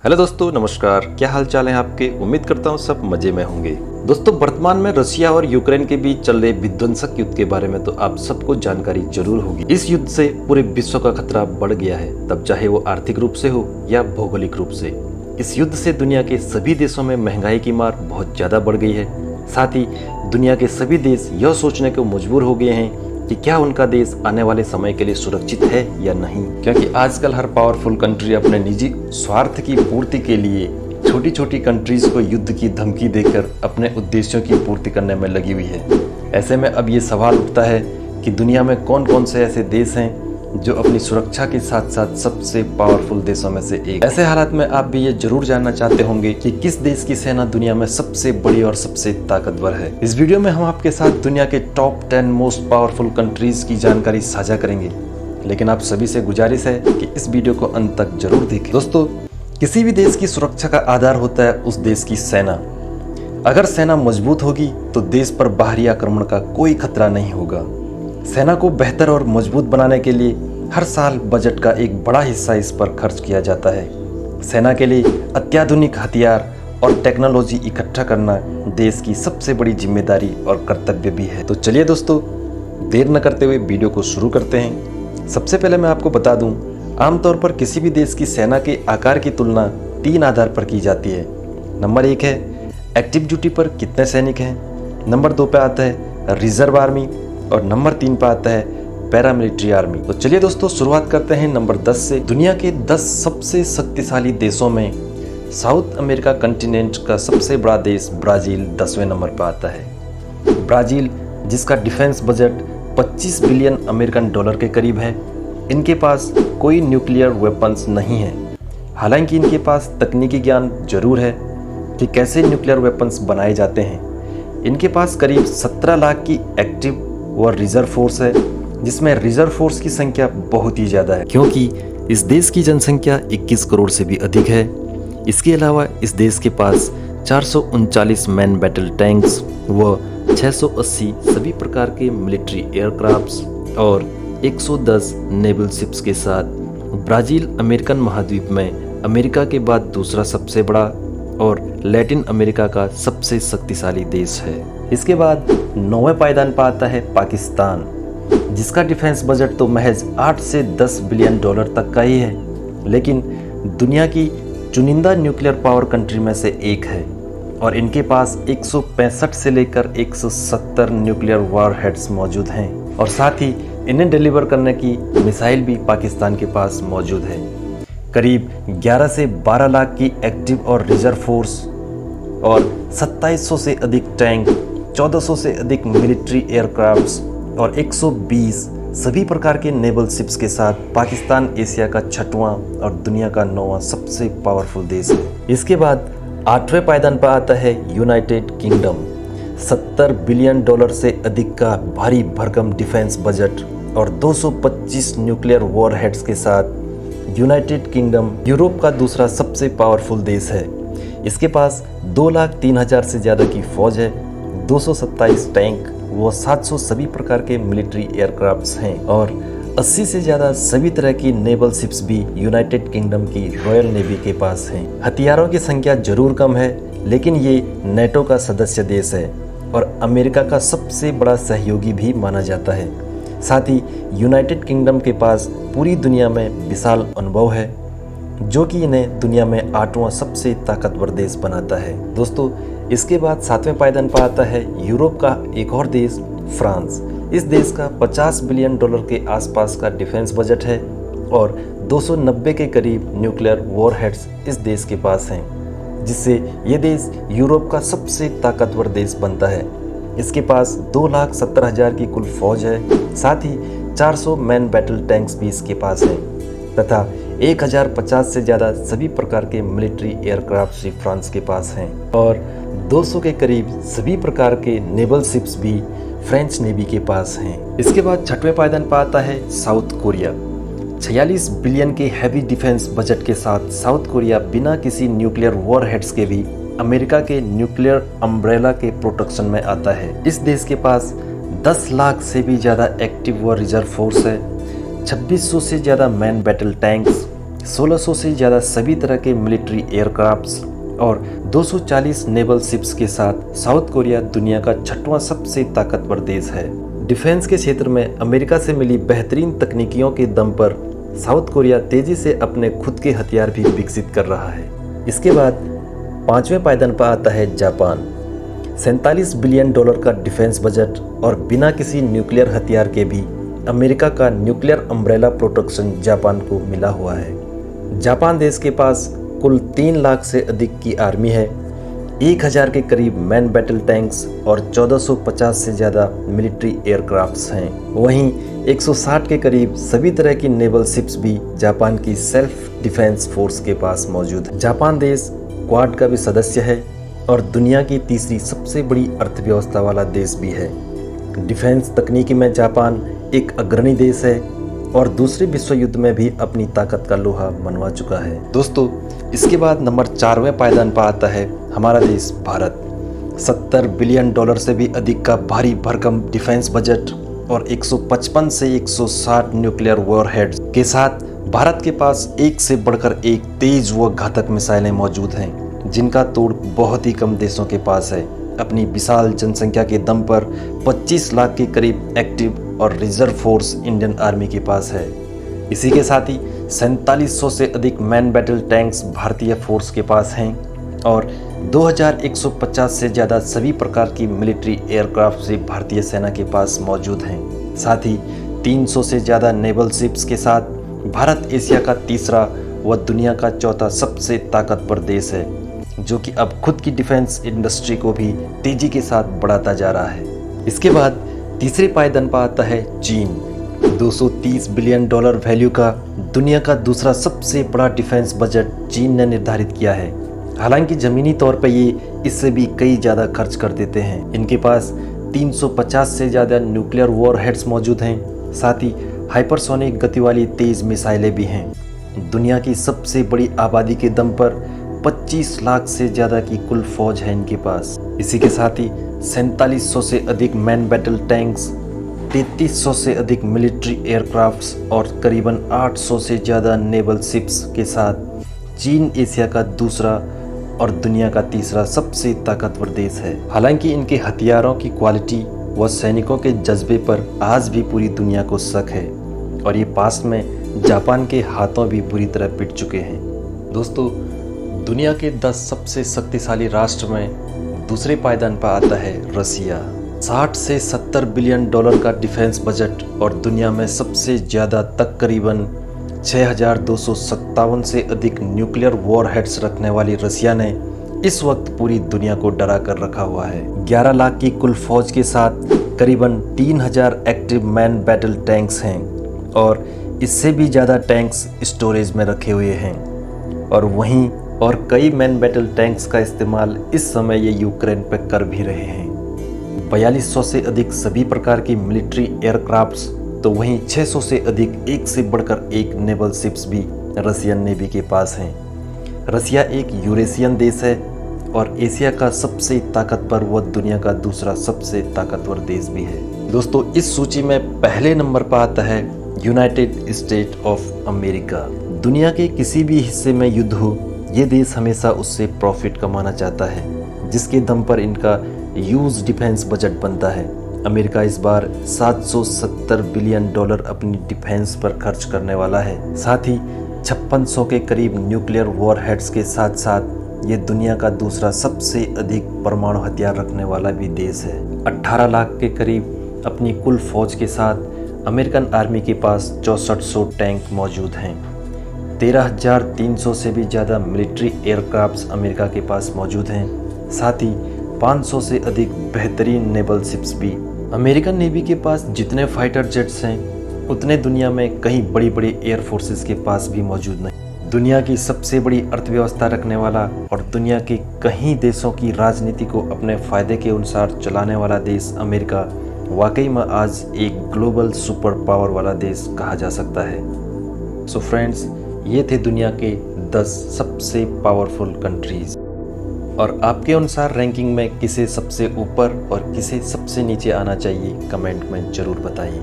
Hello दोस्तों, नमस्कार। क्या हाल चाल है आपके? उम्मीद करता हूँ सब मजे में होंगे। दोस्तों, वर्तमान में रशिया और यूक्रेन के बीच चल रहे विध्वंसक युद्ध के बारे में तो आप सबको जानकारी जरूर होगी। इस युद्ध से पूरे विश्व का खतरा बढ़ गया है, तब चाहे वो आर्थिक रूप से हो या भौगोलिक रूप से। इस युद्ध से दुनिया के सभी देशों में महंगाई की मार बहुत ज्यादा बढ़ गई है। साथ ही दुनिया के सभी देश यह सोचने को मजबूर हो गए हैं कि क्या उनका देश आने वाले समय के लिए सुरक्षित है या नहीं, क्योंकि आजकल हर पावरफुल कंट्री अपने निजी स्वार्थ की पूर्ति के लिए छोटी छोटी कंट्रीज को युद्ध की धमकी देकर अपने उद्देश्यों की पूर्ति करने में लगी हुई है। ऐसे में अब ये सवाल उठता है कि दुनिया में कौन कौन से ऐसे देश हैं जो अपनी सुरक्षा के साथ साथ सबसे पावरफुल देशों में से एक। ऐसे हालात में आप भी ये जरूर जानना चाहते होंगे कि किस देश की सेना दुनिया में सबसे बड़ी और सबसे ताकतवर है। इस वीडियो में हम आपके साथ दुनिया के टॉप 10 मोस्ट पावरफुल कंट्रीज की जानकारी साझा करेंगे, लेकिन आप सभी से गुजारिश है कि इस वीडियो को अंत तक जरूर देखें। दोस्तों, किसी भी देश की सुरक्षा का आधार होता है उस देश की सेना। अगर सेना मजबूत होगी तो देश पर बाहरी आक्रमण का कोई खतरा नहीं होगा। सेना को बेहतर और मजबूत बनाने के लिए हर साल बजट का एक बड़ा हिस्सा इस पर खर्च किया जाता है। सेना के लिए अत्याधुनिक हथियार और टेक्नोलॉजी इकट्ठा करना देश की सबसे बड़ी जिम्मेदारी और कर्तव्य भी है। तो चलिए दोस्तों, देर न करते हुए वीडियो को शुरू करते हैं। सबसे पहले मैं आपको बता दूं, आमतौर पर किसी भी देश की सेना के आकार की तुलना 3 आधार पर की जाती है। नंबर 1 है एक्टिव ड्यूटी पर कितने सैनिक हैं। नंबर 2 पे आता है रिजर्व आर्मी और नंबर 3 पे आता है पैरामिलिट्री आर्मी। तो चलिए दोस्तों, शुरुआत करते हैं नंबर 10 से। दुनिया के 10 सबसे शक्तिशाली देशों में साउथ अमेरिका कंटिनेंट का सबसे बड़ा देश ब्राजील 10वें नंबर पर आता है। ब्राजील, जिसका defence budget 25 billion American dollar के करीब है, इनके पास कोई न्यूक्लियर वेपन्स नहीं है। हालांकि इनके पास तकनीकी ज्ञान जरूर है कि कैसे न्यूक्लियर वेपन्स बनाए जाते हैं। इनके पास करीब 17 लाख की एक्टिव व रिजर्व फोर्स है, जिसमें रिजर्व फोर्स की संख्या बहुत ही ज़्यादा है, क्योंकि इस देश की जनसंख्या 21 करोड़ से भी अधिक है। इसके अलावा इस देश के पास 439 मैन बैटल टैंक्स व 680 सभी प्रकार के मिलिट्री एयरक्राफ्ट्स और 110 नेवल शिप्स के साथ ब्राज़ील अमेरिकन महाद्वीप में अमेरिका के बाद दूसरा सबसे बड़ा और लैटिन अमेरिका का सबसे शक्तिशाली देश है। इसके बाद 9वें पायदान पर आता है पाकिस्तान, जिसका डिफेंस बजट तो महज 8 से 10 बिलियन डॉलर तक का ही है, लेकिन दुनिया की चुनिंदा न्यूक्लियर पावर कंट्री में से एक है और इनके पास 165 से लेकर 170 न्यूक्लियर वॉरहेड्स मौजूद हैं और साथ ही इन्हें डिलीवर करने की मिसाइल भी पाकिस्तान के पास मौजूद है। करीब 11 से 12 लाख की एक्टिव और रिजर्व फोर्स और 2700 से अधिक टैंक, 1400 से अधिक मिलिट्री एयरक्राफ्ट्स और 120 सभी प्रकार के नेवल शिप्स के साथ पाकिस्तान एशिया का 6वां और दुनिया का 9वां सबसे पावरफुल देश है। इसके बाद 8वें पायदान पर आता है यूनाइटेड किंगडम। 70 बिलियन डॉलर से अधिक का भारी भरकम डिफेंस बजट और 225 न्यूक्लियर वॉरहेड्स के साथ यूनाइटेड किंगडम यूरोप का दूसरा सबसे पावरफुल देश है। इसके पास 2,03,000 से ज़्यादा की फौज है, 227 टैंक वो 700 सभी प्रकार के मिलिट्री एयरक्राफ्ट्स हैं और 80 से ज़्यादा सभी तरह की नेवल शिप्स भी यूनाइटेड किंगडम की रॉयल नेवी के पास हैं। हथियारों की संख्या जरूर कम है, लेकिन ये नेटो का सदस्य देश है और अमेरिका का सबसे बड़ा सहयोगी भी माना जाता है। साथ ही यूनाइटेड किंगडम के पास पूरी दुनिया में विशाल अनुभव है, जो कि इन्हें दुनिया में 8वां सबसे ताकतवर देश बनाता है। दोस्तों, इसके बाद 7वें पायदान पर आता है यूरोप का एक और देश फ्रांस। इस देश का 50 बिलियन डॉलर के आसपास का डिफेंस बजट है और 290 के करीब न्यूक्लियर वॉरहेड्स इस देश के पास हैं, जिससे ये देश यूरोप का सबसे ताकतवर देश बनता है। इसके पास 2,70,000 की कुल फौज है, साथ ही 400 मैन बैटल टैंक्स भी इसके पास हैं तथा 1050 से ज़्यादा सभी प्रकार के मिलिट्री एयरक्राफ्ट भी फ्रांस के पास हैं और 200 के करीब सभी प्रकार के नेवल शिप्स भी फ्रेंच नेवी के पास हैं। इसके बाद 6वें पायदान पर आता है साउथ कोरिया। 46 बिलियन के हैवी डिफेंस बजट के साथ साउथ कोरिया बिना किसी न्यूक्लियर वॉरहेड्स के भी अमेरिका के न्यूक्लियर अम्ब्रेला के प्रोटेक्शन में आता है। इस देश के पास 10 लाख से भी ज़्यादा एक्टिव व रिजर्व फोर्स है, 2600 से ज़्यादा मैन बैटल टैंक्स 1600 से ज़्यादा सभी तरह के मिलिट्री एयरक्राफ्ट्स और 240 नेवल शिप्स के साथ साउथ कोरिया दुनिया का 6वां सबसे ताकतवर देश है। डिफेंस के क्षेत्र में अमेरिका से मिली बेहतरीन तकनीकियों के दम पर साउथ कोरिया तेजी से अपने खुद के हथियार भी विकसित कर रहा है। इसके बाद 5वें पायदान पर आता है जापान। $47 बिलियन का डिफेंस बजट और बिना किसी न्यूक्लियर हथियार के भी अमेरिका का न्यूक्लियर अम्ब्रेला प्रोटेक्शन जापान को मिला हुआ है। जापान देश के पास कुल 3 लाख से अधिक की आर्मी है, 1000 के करीब मैन बैटल टैंक्स और 1450 से ज़्यादा मिलिट्री एयरक्राफ्ट्स हैं। वहीं 160 के करीब सभी तरह की नेवल शिप्स भी जापान की सेल्फ डिफेंस फोर्स के पास मौजूद है। जापान देश क्वाड का भी सदस्य है और दुनिया की तीसरी सबसे बड़ी अर्थव्यवस्था वाला देश भी है। डिफेंस तकनीकी में जापान एक अग्रणी देश है और दूसरे विश्व युद्ध में भी अपनी ताकत का लोहा मनवा चुका है। दोस्तों, इसके बाद नंबर 4वें पायदान पर आता है हमारा देश भारत। $70 बिलियन से भी अधिक का भारी भरकम डिफेंस बजट और 155 से 160 न्यूक्लियर वॉरहेड्स के साथ भारत के पास एक से बढ़कर एक तेज व घातक मिसाइलें मौजूद हैं, जिनका तोड़ बहुत ही कम देशों के पास है। अपनी विशाल जनसंख्या के दम पर 25 लाख के करीब एक्टिव और रिजर्व फोर्स इंडियन आर्मी के पास है। इसी के साथ ही 4700 से अधिक मैन बैटल टैंक्स भारतीय फोर्स के पास हैं और 2150 से ज़्यादा सभी प्रकार की मिलिट्री एयरक्राफ्ट से भारतीय सेना के पास मौजूद हैं। साथ ही 300 से ज़्यादा नेवल शिप्स के साथ भारत एशिया का तीसरा व दुनिया का चौथा सबसे ताकतवर देश है, जो कि अब खुद की डिफेंस इंडस्ट्री को भी तेजी के साथ बढ़ाता जा रहा है। इसके बाद तीसरे पायदान पर आता है चीन। $230 बिलियन वैल्यू का दुनिया का दूसरा सबसे बड़ा डिफेंस बजट चीन ने निर्धारित किया है। हालांकि ज़मीनी तौर पर ये इससे भी कई ज़्यादा खर्च कर देते हैं। इनके पास 350 से ज़्यादा न्यूक्लियर वॉरहेड्स मौजूद हैं, साथ ही हाइपरसोनिक गति वाली तेज मिसाइलें भी हैं। दुनिया की सबसे बड़ी आबादी के दम पर 25 लाख से ज़्यादा की कुल फौज है इनके पास। इसी के साथ ही 4700 से अधिक मैन बैटल टैंक्स, 3300 से अधिक मिलिट्री एयरक्राफ्ट्स और करीबन 800 से ज़्यादा नेवल शिप्स के साथ चीन एशिया का दूसरा और दुनिया का तीसरा सबसे ताकतवर देश है। हालांकि इनके हथियारों की क्वालिटी व सैनिकों के जज्बे पर आज भी पूरी दुनिया को शक है और ये पास में जापान के हाथों भी बुरी तरह पिट चुके हैं। दोस्तों, दुनिया के 10 सबसे शक्तिशाली राष्ट्र में दूसरे पायदान पर आता है रसिया। 60 से 70 बिलियन का डिफेंस बजट और दुनिया में सबसे ज़्यादा करीबन 6257 से अधिक न्यूक्लियर वॉरहेड्स रखने वाली रसिया ने इस वक्त पूरी दुनिया को डरा कर रखा हुआ है। 11 लाख की कुल फौज के साथ करीबन 3000 एक्टिव मैन बैटल टैंक्स हैं और इससे भी ज़्यादा टैंक्स स्टोरेज में रखे हुए हैं और कई मैन बैटल टैंक्स का इस्तेमाल इस समय ये यूक्रेन पर कर भी रहे हैं। 4200 से अधिक सभी प्रकार की मिलिट्री एयरक्राफ्ट्स, तो वहीं 600 से अधिक एक से बढ़कर एक नेवल शिप्स भी रसियन नेवी के पास हैं। रसिया एक यूरेशियन देश है और एशिया का सबसे ताकतवर व दुनिया का दूसरा सबसे ताकतवर देश भी है। दोस्तों, इस सूची में पहले नंबर पर आता है यूनाइटेड स्टेट ऑफ अमेरिका। दुनिया के किसी भी हिस्से में युद्ध हो, ये देश हमेशा उससे प्रॉफिट कमाना चाहता है, जिसके दम पर इनका ह्यूज डिफेंस बजट बनता है। अमेरिका इस बार $770 बिलियन अपनी डिफेंस पर खर्च करने वाला है। साथ ही 5600 के करीब न्यूक्लियर वॉरहेड्स के साथ साथ ये दुनिया का दूसरा सबसे अधिक परमाणु हथियार रखने वाला भी देश है। 18 लाख के करीब अपनी कुल फौज के साथ अमेरिकन आर्मी के पास 6400 टैंक मौजूद हैं। 13,300 से भी ज़्यादा मिलिट्री एयरक्राफ्ट्स अमेरिका के पास मौजूद हैं। साथ ही 500 से अधिक बेहतरीन नेवल शिप्स भी। अमेरिकन नेवी के पास जितने फाइटर जेट्स हैं, उतने दुनिया में कई बड़ी बड़ी एयर फोर्सेस के पास भी मौजूद नहीं। दुनिया की सबसे बड़ी अर्थव्यवस्था रखने वाला और दुनिया के कई देशों की राजनीति को अपने फ़ायदे के अनुसार चलाने वाला देश अमेरिका वाकई में आज एक ग्लोबल सुपर पावर वाला देश कहा जा सकता है। सो फ्रेंड्स, ये थे दुनिया के 10 सबसे पावरफुल कंट्रीज़। और आपके अनुसार रैंकिंग में किसे सबसे ऊपर और किसे सबसे नीचे आना चाहिए, कमेंट में ज़रूर बताइए।